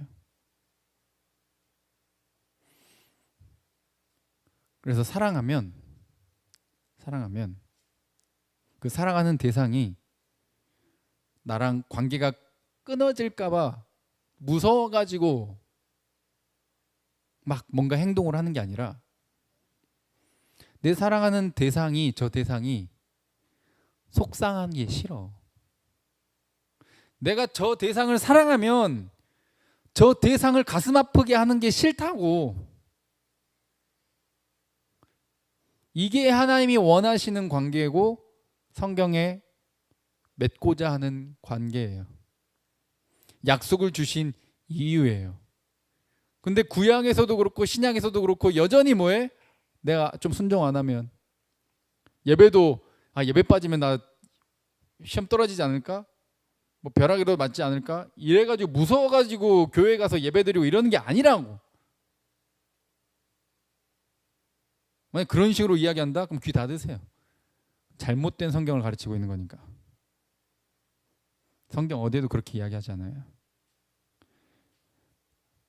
그래서 사랑하면 그 사랑하는 대상이 나랑 관계가 끊어질까봐 무서워가지고 막 뭔가 행동을 하는 게 아니라 내 사랑하는 대상이 저 대상이 속상한 게 싫어. 내가 저 대상을 사랑하면 저 대상을 가슴 아프게 하는 게 싫다고. 이게 하나님이 원하시는 관계고 성경에 맺고자 하는 관계예요. 약속을 주신 이유예요. 근데 구약에서도 그렇고 신약에서도 그렇고 여전히 뭐해? 내가 좀 순종 안 하면 예배도 예배 빠지면 나 시험 떨어지지 않을까? 뭐 벼락이라도 맞지 않을까? 이래가지고 무서워가지고 교회 가서 예배드리고 이러는 게 아니라고. 만약 그런 식으로 이야기한다? 그럼 귀 닫으세요. 잘못된 성경을 가르치고 있는 거니까. 성경 어디에도 그렇게 이야기하지 않아요.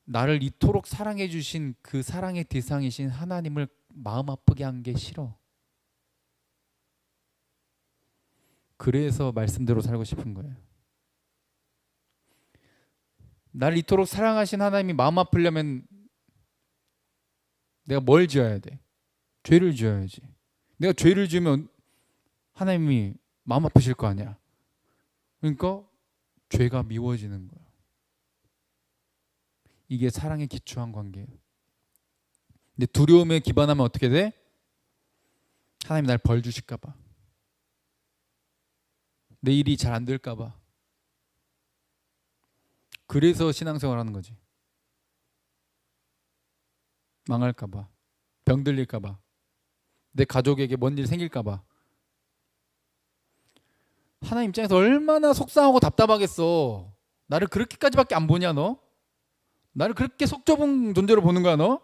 나를 이토록 사랑해 주신 그 사랑의 대상이신 하나님을 마음 아프게 한 게 싫어. 그래서 말씀대로 살고 싶은 거예요. 나를 이토록 사랑하신 하나님이 마음 아프려면 내가 뭘 지어야 돼? 죄를 지어야지. 내가 죄를 지으면 하나님이 마음 아프실 거 아니야. 그러니까 죄가 미워지는 거야. 이게 사랑에 기초한 관계예요. 근데 두려움에 기반하면 어떻게 돼? 하나님 날 벌 주실까 봐. 내 일이 잘 안 될까 봐. 그래서 신앙생활 하는 거지. 망할까 봐. 병 들릴까 봐. 내 가족에게 뭔 일 생길까 봐. 하나님 입장에서 얼마나 속상하고 답답하겠어. 나를 그렇게까지밖에 안 보냐 너? 나를 그렇게 속 좁은 존재로 보는 거야 너?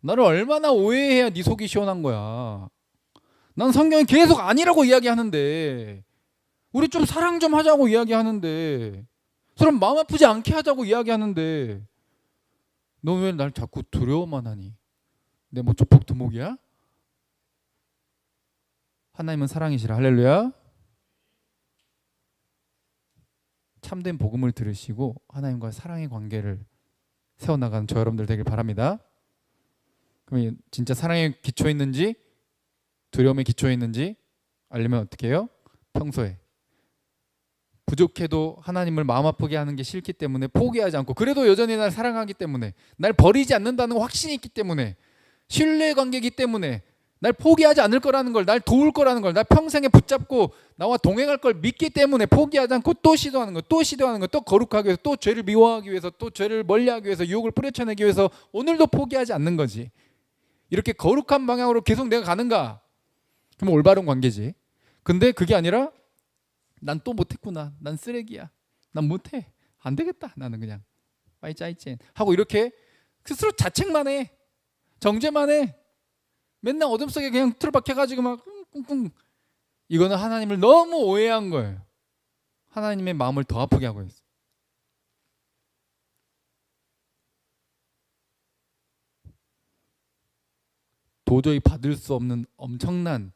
나를 얼마나 오해해야 네 속이 시원한 거야. 난 성경이 계속 아니라고 이야기하는데, 우리 좀 사랑 좀 하자고 이야기하는데, 사람 마음 아프지 않게 하자고 이야기하는데, 너 왜 날 자꾸 두려워만 하니? 내 뭐 조폭 두목이야? 하나님은 사랑이시라. 할렐루야. 참된 복음을 들으시고 하나님과 사랑의 관계를 세워나가는 저 여러분들 되길 바랍니다. 그럼 진짜 사랑에 기초에 있는지 두려움에 기초에 있는지 알려면 어떻게 해요? 평소에 부족해도 하나님을 마음 아프게 하는 게 싫기 때문에 포기하지 않고, 그래도 여전히 날 사랑하기 때문에, 날 버리지 않는다는 확신이 있기 때문에, 신뢰 관계이기 때문에 날 포기하지 않을 거라는 걸, 날 도울 거라는 걸, 날 평생에 붙잡고 나와 동행할 걸 믿기 때문에 포기하지 않고 또 시도하는 거, 또 시도하는 거, 또 거룩하기 위해서, 또 죄를 미워하기 위해서, 또 죄를 멀리하기 위해서, 유혹을 뿌려쳐내기 위해서 오늘도 포기하지 않는 거지. 이렇게 거룩한 방향으로 계속 내가 가는가? 그럼 올바른 관계지. 근데 그게 아니라 난 또 못했구나, 난 쓰레기야, 난 못해, 안 되겠다, 나는 그냥 빠이짜이찐 하고 이렇게 스스로 자책만 해, 정죄만 해, 맨날 어둠 속에 그냥 틀어박혀가지고 막 꿍꿍. 이거는 하나님을 너무 오해한 거예요. 하나님의 마음을 더 아프게 하고 있어요. 도저히 받을 수 없는 엄청난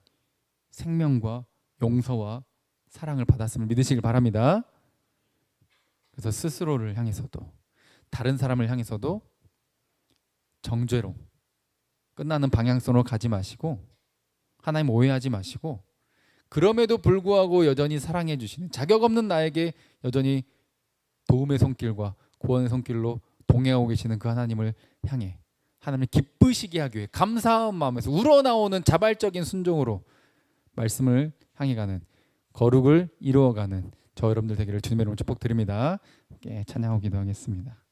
생명과 용서와 사랑을 받았음을 믿으시길 바랍니다. 그래서 스스로를 향해서도, 다른 사람을 향해서도 정죄로 끝나는 방향성으로 가지 마시고, 하나님 오해하지 마시고, 그럼에도 불구하고 여전히 사랑해 주시는, 자격 없는 나에게 여전히 도움의 손길과 구원의 손길로 동행하고 계시는 그 하나님을 향해, 하나님을 기쁘시게 하기 위해 감사한 마음에서 우러나오는 자발적인 순종으로 말씀을 향해 가는, 거룩을 이루어가는 저 여러분들 되기를 주님의 이름으로 축복드립니다. 함께 찬양하고 기도하겠습니다.